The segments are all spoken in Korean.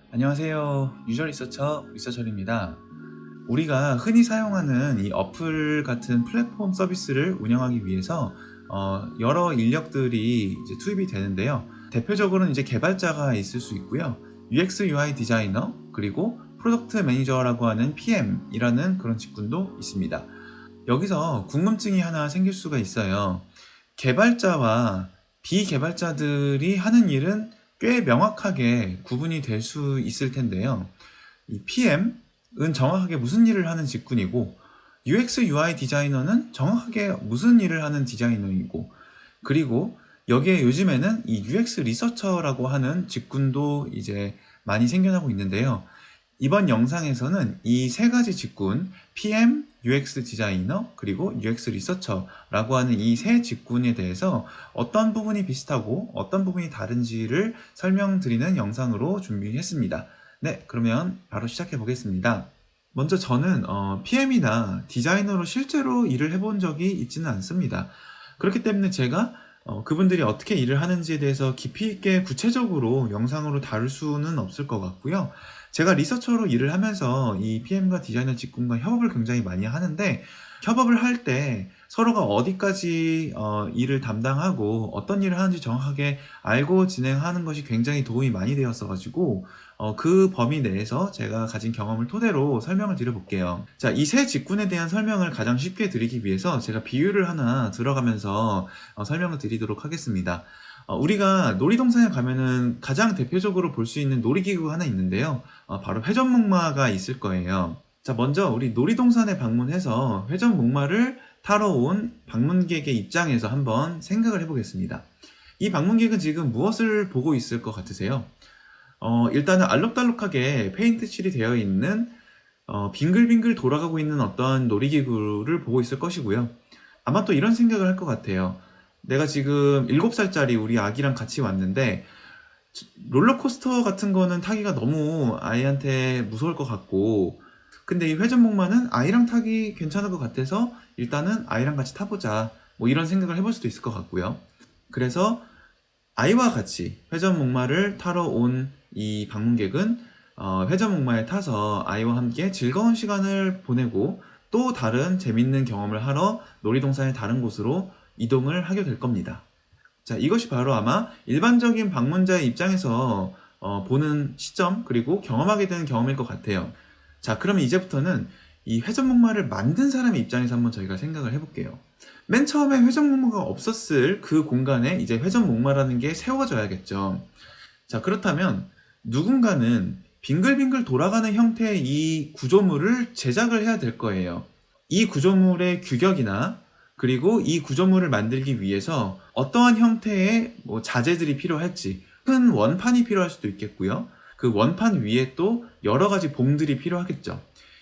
안녕하세요. 유저 리서처입니다. 우리가 흔히 사용하는 이 어플 같은 플랫폼 서비스를 운영하기 위해서 여러 인력들이 이제 투입이 되는데요. 대표적으로는 이제 개발자가 있을 수 있고요. UX UI 디자이너, 그리고 프로덕트 매니저라고 하는 PM이라는 그런 직군도 있습니다. 여기서 궁금증이 하나 생길 수가 있어요. 개발자와 비개발자들이 하는 일은 꽤 명확하게 구분이 될 수 있을 텐데요. 이 PM은 정확하게 무슨 일을 하는 직군이고, UX UI 디자이너는 정확하게 무슨 일을 하는 디자이너이고, 그리고 여기에 요즘에는 이 UX 리서처라고 하는 직군도 이제 많이 생겨나고 있는데요. 이번 영상에서는 이 세 가지 직군, PM, UX 디자이너, 그리고 UX 리서처라고 하는 이 세 직군에 대해서 어떤 부분이 비슷하고 어떤 부분이 다른지를 설명드리는 영상으로 준비했습니다. 네, 그러면 바로 시작해 보겠습니다. 먼저 저는 PM이나 디자이너로 실제로 일을 해본 적이 있지는 않습니다. 그렇기 때문에 제가 그분들이 어떻게 일을 하는지에 대해서 깊이 있게 구체적으로 영상으로 다룰 수는 없을 것 같고요. 제가 리서처로 일을 하면서 이 PM과 디자이너 직군과 협업을 굉장히 많이 하는데, 협업을 할 때 서로가 어디까지 일을 담당하고 어떤 일을 하는지 정확하게 알고 진행하는 것이 굉장히 도움이 많이 되었어가지고 그 범위 내에서 제가 가진 경험을 토대로 설명을 드려볼게요. 자, 이 세 직군에 대한 설명을 가장 쉽게 드리기 위해서 제가 비유를 하나 들어가면서 설명을 드리도록 하겠습니다. 우리가 놀이동산에 가면은 가장 대표적으로 볼 수 있는 놀이기구가 하나 있는데요. 바로 회전목마가 있을 거예요. 자, 먼저 우리 놀이동산에 방문해서 회전목마를 타러 온 방문객의 입장에서 한번 생각을 해보겠습니다. 이 방문객은 지금 무엇을 보고 있을 것 같으세요? 일단은 알록달록하게 페인트 칠이 되어 있는 빙글빙글 돌아가고 있는 어떤 놀이기구를 보고 있을 것이고요. 아마 또 이런 생각을 할 것 같아요. 내가 지금 7살짜리 우리 아기랑 같이 왔는데 롤러코스터 같은 거는 타기가 너무 아이한테 무서울 것 같고, 근데 이 회전목마는 아이랑 타기 괜찮을 것 같아서 일단은 아이랑 같이 타보자, 뭐 이런 생각을 해볼 수도 있을 것 같고요. 그래서 아이와 같이 회전목마를 타러 온 이 방문객은 회전목마에 타서 아이와 함께 즐거운 시간을 보내고 또 다른 재밌는 경험을 하러 놀이동산의 다른 곳으로 이동을 하게 될 겁니다. 자, 이것이 바로 아마 일반적인 방문자의 입장에서 보는 시점, 그리고 경험하게 되는 경험일 것 같아요. 자, 그러면 이제부터는 이 회전목마를 만든 사람의 입장에서 한번 저희가 생각을 해볼게요. 맨 처음에 회전목마가 없었을 그 공간에 이제 회전목마라는 게 세워져야겠죠. 자, 그렇다면 누군가는 빙글빙글 돌아가는 형태의 이 구조물을 제작을 해야 될 거예요. 이 구조물의 규격이나 그리고 이 구조물을 만들기 위해서 어떠한 형태의 자재들이 필요할지, 큰 원판이 필요할 수도 있겠고요. 그 원판 위에 또 여러 가지 봉들이 필요하겠죠.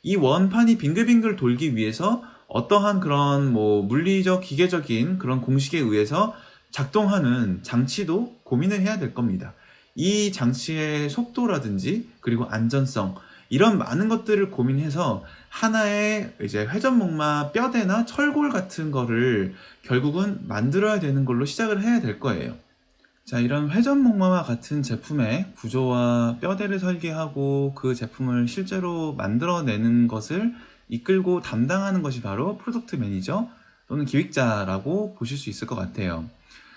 이 원판이 빙글빙글 돌기 위해서 어떠한 그런 물리적, 기계적인 그런 공식에 의해서 작동하는 장치도 고민을 해야 될 겁니다. 이 장치의 속도라든지 그리고 안전성, 이런 많은 것들을 고민해서 하나의 이제 회전목마 뼈대나 철골 같은 거를 결국은 만들어야 되는 걸로 시작을 해야 될 거예요. 자, 이런 회전목마와 같은 제품의 구조와 뼈대를 설계하고 그 제품을 실제로 만들어내는 것을 이끌고 담당하는 것이 바로 프로덕트 매니저 또는 기획자라고 보실 수 있을 것 같아요.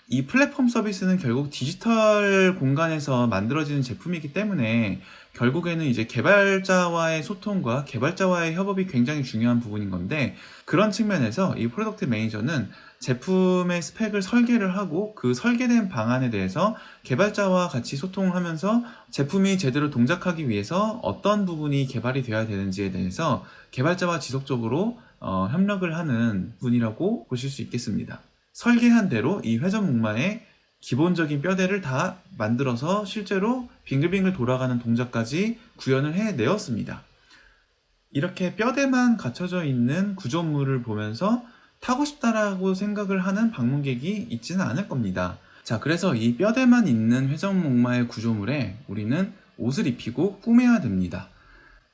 이 플랫폼 서비스는 결국 디지털 공간에서 만들어지는 제품이기 때문에 결국에는 이제 개발자와의 소통과 개발자와의 협업이 굉장히 중요한 부분인 건데, 그런 측면에서 이 프로덕트 매니저는 제품의 스펙을 설계를 하고 그 설계된 방안에 대해서 개발자와 같이 소통을 하면서 제품이 제대로 동작하기 위해서 어떤 부분이 개발이 되어야 되는지에 대해서 개발자와 지속적으로 협력을 하는 분이라고 보실 수 있겠습니다. 설계한 대로 이 회전목마의 기본적인 뼈대를 다 만들어서 실제로 빙글빙글 돌아가는 동작까지 구현을 해내었습니다. 이렇게 뼈대만 갖춰져 있는 구조물을 보면서 타고 싶다라고 생각을 하는 방문객이 있지는 않을 겁니다. 자, 그래서 이 뼈대만 있는 회전목마의 구조물에 우리는 옷을 입히고 꾸며야 됩니다.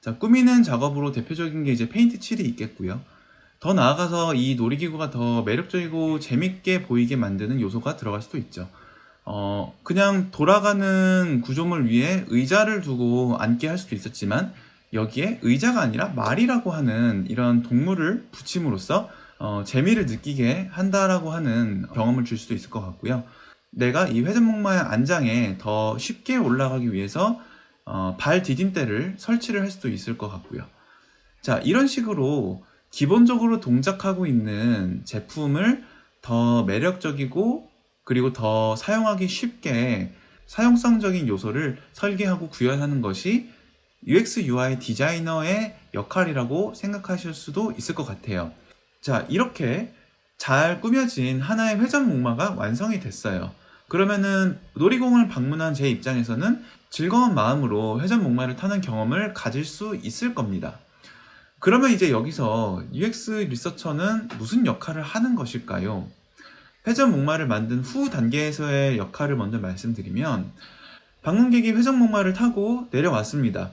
자, 꾸미는 작업으로 대표적인 게 이제 페인트 칠이 있겠고요. 더 나아가서 이 놀이기구가 더 매력적이고 재밌게 보이게 만드는 요소가 들어갈 수도 있죠. 그냥 돌아가는 구조물 위에 의자를 두고 앉게 할 수도 있었지만 여기에 의자가 아니라 말이라고 하는 이런 동물을 붙임으로써 재미를 느끼게 한다라고 하는 경험을 줄 수도 있을 것 같고요. 내가 이 회전목마의 안장에 더 쉽게 올라가기 위해서 발 디딤대를 설치를 할 수도 있을 것 같고요. 자, 이런 식으로 기본적으로 동작하고 있는 제품을 더 매력적이고 그리고 더 사용하기 쉽게 사용성적인 요소를 설계하고 구현하는 것이 UX UI 디자이너의 역할이라고 생각하실 수도 있을 것 같아요. 자, 이렇게 잘 꾸며진 하나의 회전목마가 완성이 됐어요. 그러면은 놀이공원을 방문한 제 입장에서는 즐거운 마음으로 회전목마를 타는 경험을 가질 수 있을 겁니다. 그러면 이제 여기서 UX 리서처는 무슨 역할을 하는 것일까요? 회전목마를 만든 후 단계에서의 역할을 먼저 말씀드리면 방문객이 회전목마를 타고 내려왔습니다.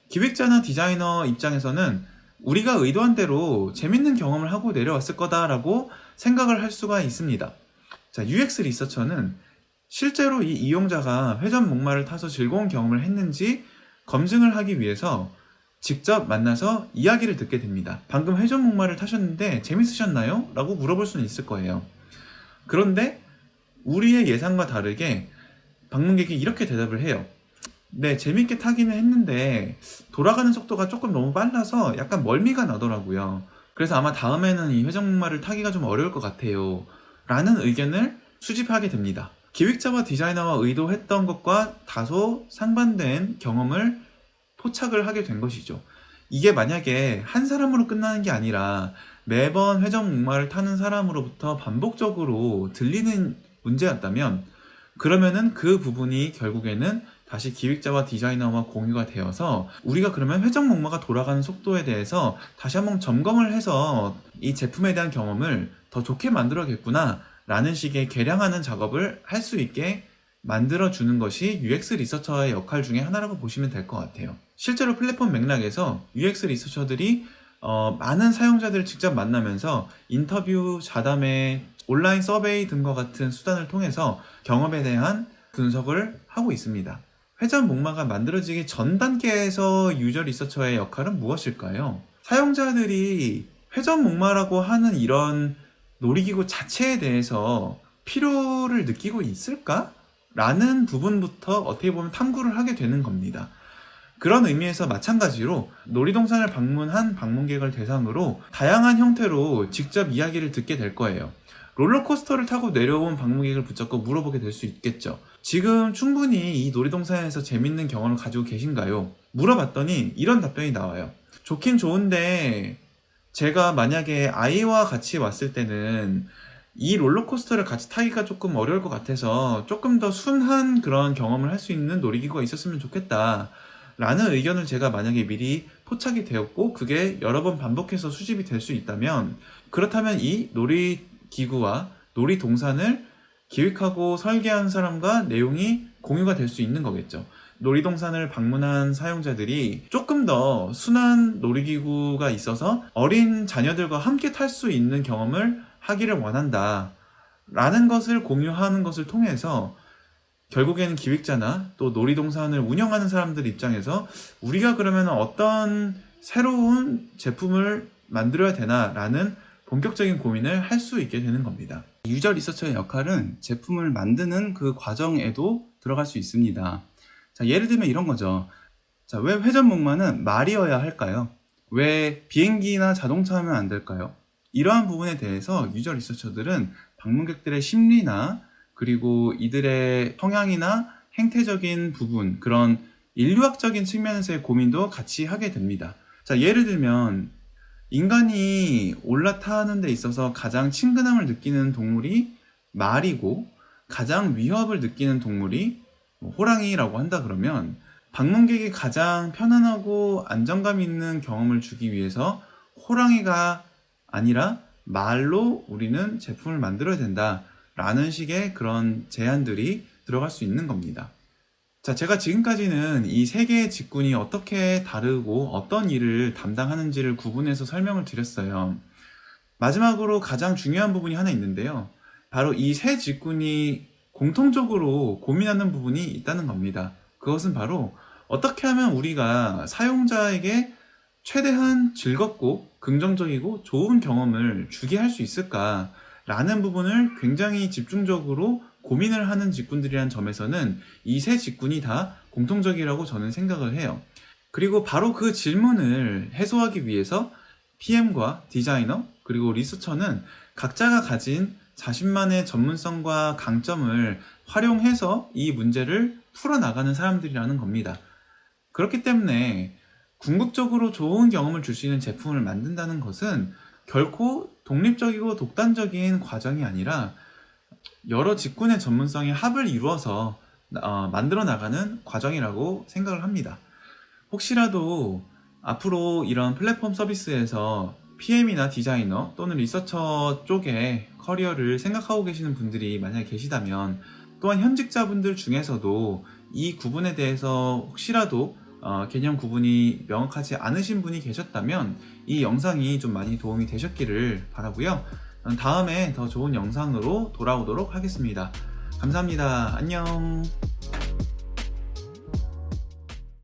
기획자나 디자이너 입장에서는 우리가 의도한 대로 재밌는 경험을 하고 내려왔을 거다라고 생각을 할 수가 있습니다. 자, UX 리서처는 실제로 이 이용자가 회전목마를 타서 즐거운 경험을 했는지 검증을 하기 위해서 직접 만나서 이야기를 듣게 됩니다. 방금 회전목마를 타셨는데 재밌으셨나요? 라고 물어볼 수는 있을 거예요. 그런데 우리의 예상과 다르게 방문객이 이렇게 대답을 해요. 네, 재밌게 타기는 했는데 돌아가는 속도가 조금 너무 빨라서 약간 멀미가 나더라고요. 그래서 아마 다음에는 이 회전목마를 타기가 좀 어려울 것 같아요. 라는 의견을 수집하게 됩니다. 기획자와 디자이너가 의도했던 것과 다소 상반된 경험을 포착을 하게 된 것이죠. 이게 만약에 한 사람으로 끝나는 게 아니라 매번 회전목마를 타는 사람으로부터 반복적으로 들리는 문제였다면 그러면은 그 부분이 결국에는 다시 기획자와 디자이너와 공유가 되어서 우리가 그러면 회전목마가 돌아가는 속도에 대해서 다시 한번 점검을 해서 이 제품에 대한 경험을 더 좋게 만들어야겠구나 라는 식의 개량하는 작업을 할 수 있게 만들어주는 것이 UX 리서처의 역할 중에 하나라고 보시면 될 것 같아요. 실제로 플랫폼 맥락에서 UX 리서처들이 많은 사용자들을 직접 만나면서 인터뷰, 자담회, 온라인 서베이 등과 같은 수단을 통해서 경험에 대한 분석을 하고 있습니다. 회전목마가 만들어지기 전 단계에서 유저 리서처의 역할은 무엇일까요? 사용자들이 회전목마라고 하는 이런 놀이기구 자체에 대해서 필요를 느끼고 있을까? 라는 부분부터 어떻게 보면 탐구를 하게 되는 겁니다. 그런 의미에서 마찬가지로 놀이동산을 방문한 방문객을 대상으로 다양한 형태로 직접 이야기를 듣게 될 거예요. 롤러코스터를 타고 내려온 방문객을 붙잡고 물어보게 될 수 있겠죠. 지금 충분히 이 놀이동산에서 재밌는 경험을 가지고 계신가요? 물어봤더니 이런 답변이 나와요. 좋긴 좋은데 제가 만약에 아이와 같이 왔을 때는 이 롤러코스터를 같이 타기가 조금 어려울 것 같아서 조금 더 순한 그런 경험을 할 수 있는 놀이기구가 있었으면 좋겠다 라는 의견을 제가 만약에 미리 포착이 되었고 그게 여러 번 반복해서 수집이 될 수 있다면 그렇다면 이 놀이기구와 놀이동산을 기획하고 설계한 사람과 내용이 공유가 될 수 있는 거겠죠. 놀이동산을 방문한 사용자들이 조금 더 순한 놀이기구가 있어서 어린 자녀들과 함께 탈 수 있는 경험을 하기를 원한다 라는 것을 공유하는 것을 통해서 결국에는 기획자나 또 놀이동산을 운영하는 사람들 입장에서 우리가 그러면 어떤 새로운 제품을 만들어야 되나 라는 본격적인 고민을 할 수 있게 되는 겁니다. 유저 리서처의 역할은 제품을 만드는 그 과정에도 들어갈 수 있습니다. 자, 예를 들면 이런 거죠. 자, 왜 회전목마는 말이어야 할까요? 왜 비행기나 자동차 하면 안 될까요? 이러한 부분에 대해서 유저 리서처들은 방문객들의 심리나 그리고 이들의 성향이나 행태적인 부분, 그런 인류학적인 측면에서의 고민도 같이 하게 됩니다. 자, 예를 들면 인간이 올라타는 데 있어서 가장 친근함을 느끼는 동물이 말이고 가장 위협을 느끼는 동물이 호랑이라고 한다 그러면 방문객이 가장 편안하고 안정감 있는 경험을 주기 위해서 호랑이가 아니라 말로 우리는 제품을 만들어야 된다 라는 식의 그런 제안들이 들어갈 수 있는 겁니다. 자, 제가 지금까지는 이 세 개의 직군이 어떻게 다르고 어떤 일을 담당하는지를 구분해서 설명을 드렸어요. 마지막으로 가장 중요한 부분이 하나 있는데요. 바로 이 세 직군이 공통적으로 고민하는 부분이 있다는 겁니다. 그것은 바로 어떻게 하면 우리가 사용자에게 최대한 즐겁고 긍정적이고 좋은 경험을 주게 할 수 있을까라는 부분을 굉장히 집중적으로 고민을 하는 직군들이란 점에서는 이 세 직군이 다 공통적이라고 저는 생각을 해요. 그리고 바로 그 질문을 해소하기 위해서 PM과 디자이너 그리고 리서처는 각자가 가진 자신만의 전문성과 강점을 활용해서 이 문제를 풀어나가는 사람들이라는 겁니다. 그렇기 때문에 궁극적으로 좋은 경험을 줄 수 있는 제품을 만든다는 것은 결코 독립적이고 독단적인 과정이 아니라 여러 직군의 전문성의 합을 이루어서 만들어 나가는 과정이라고 생각을 합니다. 혹시라도 앞으로 이런 플랫폼 서비스에서 PM이나 디자이너 또는 리서처 쪽에 커리어를 생각하고 계시는 분들이 만약에 계시다면, 또한 현직자분들 중에서도 이 구분에 대해서 혹시라도 개념 구분이 명확하지 않으신 분이 계셨다면 이 영상이 좀 많이 도움이 되셨기를 바라고요. 다음에 더 좋은 영상으로 돌아오도록 하겠습니다. 감사합니다. 안녕.